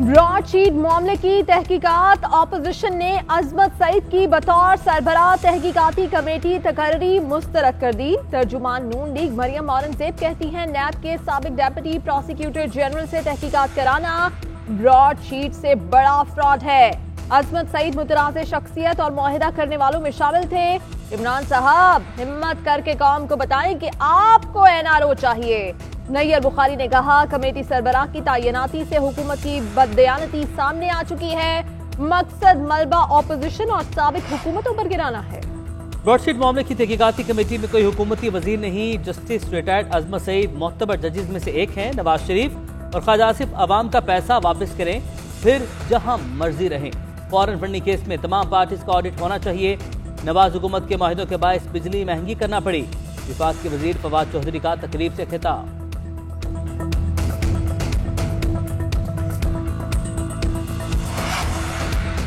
Broad sheet मामले की तहकीकात। अपोजिशन ने अजमत सईद की बतौर सरबराह तहकीकाती कमेटी तकर्री मुस्तरद कर दी। तर्जुमान नून लीग मरियम औरंगजेब कहती हैं नैब के साबिक डेप्यूटी प्रोसिक्यूटर जनरल से तहकीकात कराना ब्रॉड शीट से बड़ा फ्रॉड है। अजमत सईद मुतनाज़ शख्सियत और मुआहिदा करने वालों में शामिल थे। इमरान साहब हिम्मत करके कौम को बताएं कि आपको एनआरओ चाहिए। नैयर बुखारी ने कहा कमेटी सरबराह की तैनाती से हुकूमत की बददयानती सामने आ चुकी है। मकसद मलबा अपोजिशन और साबिक हुकूमतों पर गिराना है। ब्रॉडशीट मामले की तहकीकाती कमेटी में कोई हुकूमती वजीर नहीं। जस्टिस रिटायर्ड अजमत सईद मोतबर जजेस में से एक हैं। नवाज शरीफ और ख्वाजा आसिफ अवाम का पैसा वापस करें, फिर जहां मर्जी रहें। फॉरेन फंडिंग केस में तमाम पार्टीज का ऑडिट होना चाहिए। नवाज हुकूमत के माहिदों के बायस बिजली महंगी करना पड़ी। विफाक के वजीर फवाद चौधरी का तकरीब से खिताब।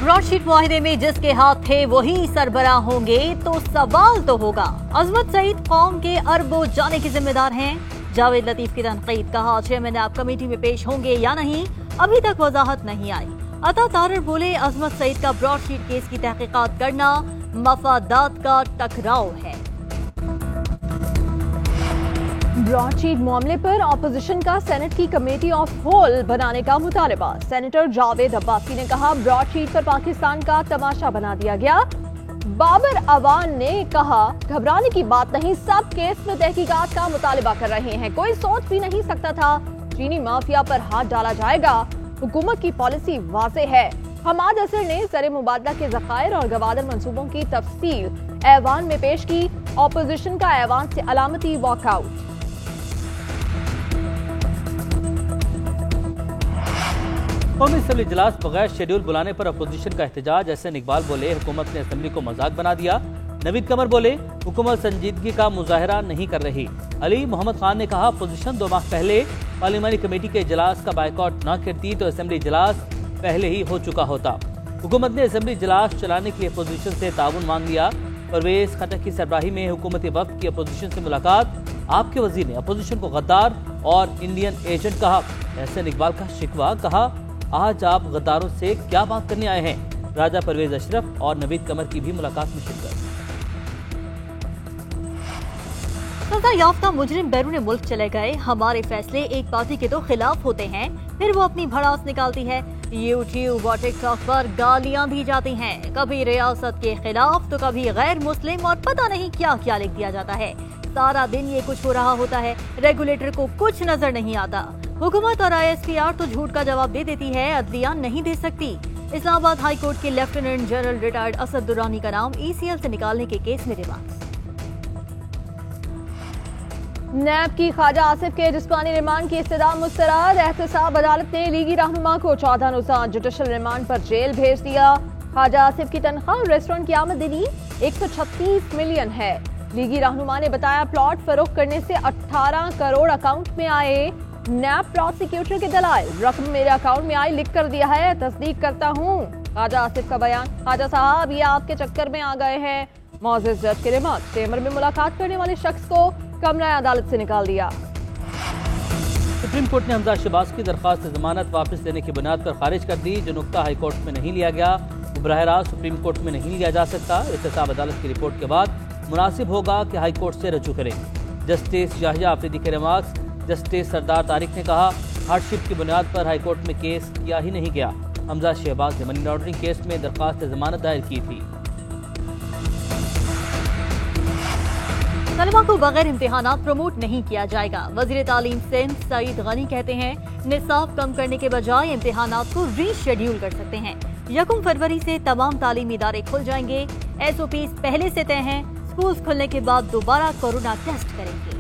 ब्रॉडशीट मुआहिदे में जिसके हाथ थे वही सरबराह होंगे तो सवाल तो होगा। अजमत सईद कौम के अरबों जाने के जिम्मेदार हैं। जावेद लतीफ की तनकीद, कहा चेयरमैन नैब कमेटी में पेश होंगे या नहीं, अभी तक वजाहत नहीं आई। अता तारर बोले अजमत सईद का ब्रॉडशीट केस की तहकीकात करना मफादात का टकराव है। ब्रॉडशीट मामले पर अपोजिशन का सेनेट की कमेटी ऑफ होल बनाने का मुतालबा। सेनेटर जावेद अब्बासी ने कहा ब्रॉडशीट पर पाकिस्तान का तमाशा बना दिया गया। बाबर अवान ने कहा घबराने की बात नहीं, सब केस में तहकीकात का मुतालबा कर रहे हैं। कोई सोच भी नहीं सकता था चीनी माफिया पर हाथ डाला जाएगा। हुकूमत की पॉलिसी वाज़ेह है। हमाद असर ने ज़र मुबादला के ज़खायर और गवादर मंसूबों की तफसील ऐवान में पेश की। अपोजिशन का ऐवान से अलामती वॉकआउट। कौमी असम्बली इजलास बगैर शेड्यूल बुलाने पर अपोजिशन का एहतजाज। एहसन इकबाल बोले हुकूमत ने असम्बली को मजाक बना दिया। नवीद कमर बोले हुकूमत संजीदगी का मुजाहरा नहीं कर रही। अली मोहम्मद खान ने कहा अपोजिशन 2 माह पहले पार्लिमानी कमेटी के इजलास का बायकॉट न करती तो असम्बली इजलास पहले ही हो चुका होता। हुकूमत ने असम्बली इजलास चलाने के लिए अपोजिशन से ताउन मांग लिया। परवेज खटक की सरबराही में हुकूमती वक्त की अपोजिशन से मुलाकात। आपके वजीर ने अपोजिशन को गद्दार और इंडियन एजेंट कहा। एहसन इकबाल का शिकवा, कहा आज आप गद्दारों से क्या बात करने आए हैं। राजा परवेज अशरफ और नवीद कमर की भी मुलाकात में शिरकत। सजा याफ्ता मुजरिम बैरून मुल्क चले गए। हमारे फैसले एक पार्टी के तो खिलाफ होते हैं, फिर वो अपनी भड़ास निकालती है। यूट्यूब और टिकटॉक पर गालियां दी जाती हैं, कभी रियासत के खिलाफ तो कभी गैर मुस्लिम और पता नहीं क्या क्या लिख दिया जाता है। सारा दिन ये कुछ हो रहा होता है, रेगुलेटर को कुछ नजर नहीं आता। हुकूमत और ISPR तो झूठ का जवाब दे देती है, अदलिया नहीं दे सकती। इस्लामाबाद हाई कोर्ट के lieutenant general retired Asad Durrani का नाम ECL से निकालने के केस में रिमांड। नैब की ख्वाजा आसिफ के जिस्मानी रिमांड की इस्तदा मुस्तरद। एहतसाब अदालत ने लीगी रहनुमा को 14 रोज़ा जुडिशल रिमांड पर जेल भेज दिया। ख्वाजा आसिफ की तनख्वाह रेस्टोरेंट की आमदनी 136 मिलियन है। लीगी रहनुमा ने बताया प्लॉट फरोख्त करने से 18 करोड़ अकाउंट में आए। नैब प्रोसिक्यूटर के दलाइल, रकम मेरे अकाउंट में आई, लिख कर दिया है, तस्दीक करता हूँ। ख्वाजा आसिफ का बयान, ख्वाजा साहब ये आपके चक्कर में आ गए हैं। मौजूद जज के रिमांड, चेम्बर में मुलाकात करने वाले शख्स को कमरा अदालत से निकाल दिया। सुप्रीम कोर्ट ने हमजा शहबाज की दरख्वास्त जमानत वापस लेने की बुनियाद पर खारिज कर दी। जो नुक्ता हाई कोर्ट में नहीं लिया गया वो बराह रास्त सुप्रीम कोर्ट में नहीं लिया जा सकता। एहतसाब अदालत की रिपोर्ट के बाद मुनासिब होगा कि हाई कोर्ट से रजू करें। जस्टिस याहिया आफरीदी के रिमार्क्स। जस्टिस सरदार तारिक ने कहा हार्डशिप की बुनियाद पर हाई कोर्ट में केस किया ही नहीं गया। हमजा शहबाज ने मनी लॉन्ड्रिंग केस में दरख्वास्त जमानत दायर की थी। तलबा को बगैर इम्तिहानात प्रमोट नहीं किया जाएगा। वजीर तालीम सिंध सईद गनी कहते हैं निसाब कम करने के बजाय इम्तिहानात को रीशेड्यूल कर सकते हैं। 1 फरवरी से तमाम तालीमी इदारे खुल जाएंगे। SOPs पहले से तय हैं। स्कूल खुलने के बाद दोबारा कोरोना टेस्ट करेंगे।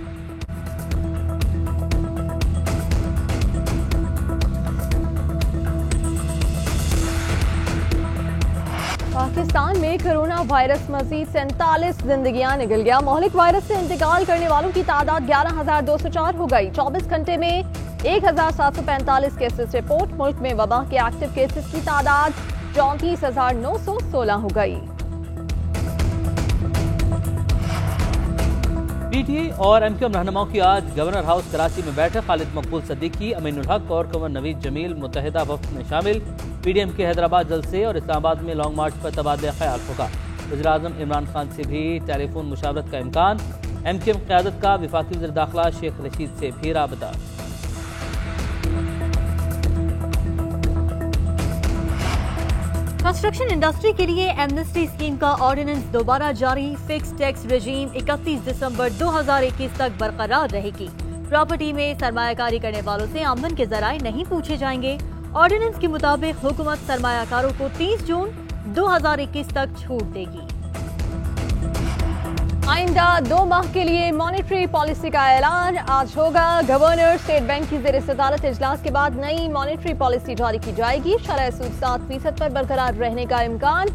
पाकिस्तान में कोरोना वायरस मजीद 47 जिंदगियां निगल गया। मोहलिक वायरस से इंतकाल करने वालों की तादाद 11,204 हो गई। 24 घंटे में 1,745 केसेस रिपोर्ट। मुल्क में वबा के एक्टिव केसेस की तादाद 34,916 हो गई। پی ٹی اے اور ایم کیو ایم رہنماؤں کی آج گورنر ہاؤس کراچی میں بیٹھک. خالد مقبول صدیقی, امین الحق اور کنور نوید جمیل متحدہ وفد میں شامل. پی ڈی ایم کے حیدرآباد جلسے اور اسلام آباد میں لانگ مارچ پر تبادلہ خیال ہوگا. وزیراعظم عمران خان سے بھی ٹیلی فون مشاورت کا امکان. ایم کیو ایم قیادت کا وفاقی وزیر داخلہ شیخ رشید سے بھی رابطہ. کنسٹرکشن انڈسٹری کے لیے ایمنسٹی اسکیم کا آرڈیننس دوبارہ جاری. فکس ٹیکس رجیم 31 دسمبر 2021 تک برقرار رہے گی. پراپرٹی میں سرمایہ کاری کرنے والوں سے آمدن کے ذرائع نہیں پوچھے جائیں گے. آرڈیننس کے مطابق حکومت سرمایہ کاروں کو 30 جون 2021 تک چھوٹ دے گی. آئندہ 2 ماہ کے لیے مانیٹری پالیسی کا اعلان آج ہوگا. گورنر اسٹیٹ بینک کی زیر صدارت اجلاس کے بعد نئی مانیٹری پالیسی جاری کی جائے گی. شرح سود 7% پر برقرار رہنے کا امکان.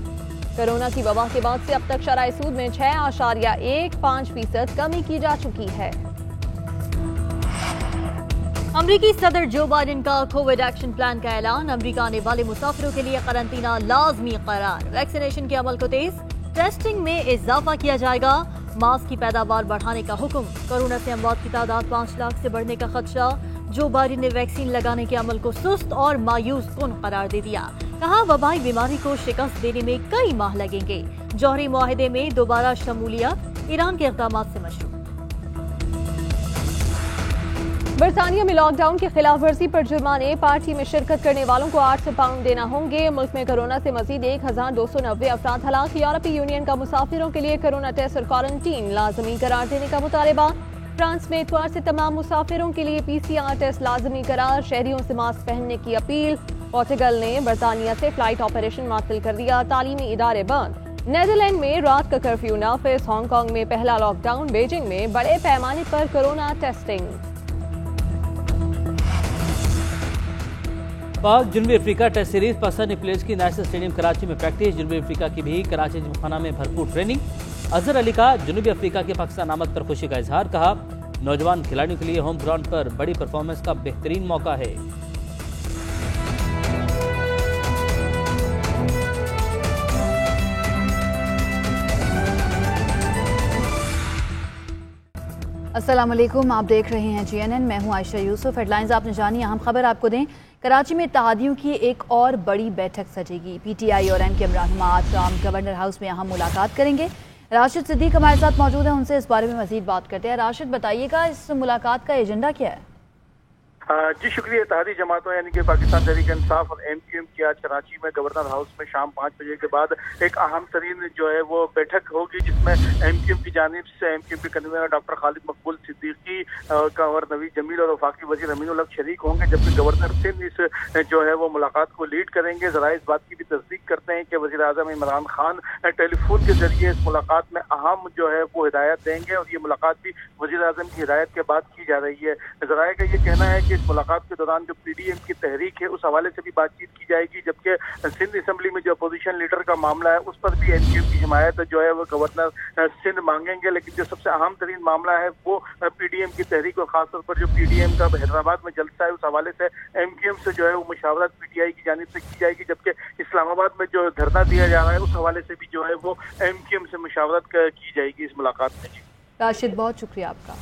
کورونا کی وبا کے بعد سے اب تک شرح سود میں 6.15% کمی کی جا چکی ہے. امریکی صدر جو بائیڈن کا کووڈ ایکشن پلان کا اعلان. امریکہ آنے والے مسافروں کے لیے قرنطینہ لازمی قرار. ویکسینیشن کے عمل کو تیز, ٹیسٹنگ میں اضافہ کیا جائے گا. ماسک کی پیداوار بڑھانے کا حکم. کورونا سے اموات کی تعداد 5 لاکھ سے بڑھنے کا خدشہ. جو بائیڈن نے ویکسین لگانے کے عمل کو سست اور مایوس کن قرار دے دیا. کہا وبائی بیماری کو شکست دینے میں کئی ماہ لگیں گے. جوہری معاہدے میں دوبارہ شمولیت ایران کے اقدامات سے مشروط. برطانیہ میں لاک ڈاؤن کی خلاف ورزی پر جرمانے. پارٹی میں شرکت کرنے والوں کو 800 پاؤنڈ دینا ہوں گے. ملک میں کورونا سے مزید 1290 افراد ہلاک. یورپی یونین کا مسافروں کے لیے کورونا ٹیسٹ اور کوارنٹین لازمی قرار دینے کا مطالبہ. فرانس میں اتوار سے تمام مسافروں کے لیے PCR ٹیسٹ لازمی قرار. شہریوں سے ماسک پہننے کی اپیل. پورٹگل نے برطانیہ سے فلائٹ آپریشن معطل کر دیا. تعلیمی ادارے بند. نیدرلینڈ میں رات کا کرفیو نافذ. ہانگ کانگ میں پہلا لاک ڈاؤن. بیجنگ میں بڑے پیمانے پر کورونا ٹیسٹنگ. پاک جنوبی افریقہ ٹیسٹ سیریز پاکستانی پلیئرز کی نیشنل اسٹیڈیم کراچی میں پریکٹس. جنوبی افریقہ کی بھی کراچی جم خانہ میں بھرپور ٹریننگ. اظہر علی کا جنوبی افریقہ کے پاکستان آمد پر خوشی کا اظہار. کہا نوجوان کھلاڑیوں کے لیے ہوم گراؤنڈ پر بڑی پرفارمنس کا بہترین موقع ہے. السلام علیکم, آپ دیکھ رہے ہیں GNN. میں ہوں عائشہ یوسف. ہیڈ لائنز آپ نے جانی. اہم خبر آپ کو دیں. کراچی میں اتحادیوں کی ایک اور بڑی بیٹھک سجے گی. PTI اور MKM رہنما آج شام گورنر ہاؤس میں اہم ملاقات کریں گے. راشد صدیق ہمارے ساتھ موجود ہیں, ان سے اس بارے میں مزید بات کرتے ہیں. راشد, بتائیے گا اس ملاقات کا ایجنڈا کیا ہے؟ جی شکریہ. اتحادی جماعتوں یعنی کہ پاکستان تحریک انصاف اور MKM کی آج کراچی میں گورنر ہاؤس میں شام 5 بجے کے بعد ایک اہم ترین جو ہے وہ بیٹھک ہوگی, جس میں MKM کی جانب سے MKM کے کنوینر ڈاکٹر خالد مقبول صدیقی, کنور نوید جمیل اور وفاقی وزیر امین الحق شریک ہوں گے, جبکہ گورنر سندھ اس جو ہے وہ ملاقات کو لیڈ کریں گے. ذرائع اس بات کی بھی تصدیق کرتے ہیں کہ وزیر اعظم عمران خان ٹیلی فون کے ذریعے اس ملاقات میں اہم جو ہے وہ ہدایت دیں گے, اور یہ ملاقات بھی وزیر اعظم کی ہدایت کے بعد کی جا رہی ہے. ذرائع کا یہ کہنا ہے کہ اس ملاقات کے دوران جو PDM کی تحریک ہے اس حوالے سے بھی بات چیت کی جائے گی, جبکہ سندھ اسمبلی میں جو اپوزیشن لیڈر کا معاملہ ہے اس پر بھی MKM کی حمایت جو ہے وہ گورنر سندھ مانگیں گے. لیکن جو سب سے اہم ترین معاملہ ہے وہ PDM کی تحریک, اور خاص طور پر جو PDM کا حیدرآباد میں جلسہ ہے اس حوالے سے MKM سے جو ہے وہ مشاورت PTI کی جانب سے کی جائے گی, جبکہ اسلام آباد میں جو دھرنا دیا جا رہا ہے اس حوالے سے بھی جو ہے وہ MKM سے مشاورت کی جائے گی اس ملاقات میں. راشد, بہت شکریہ آپ کا.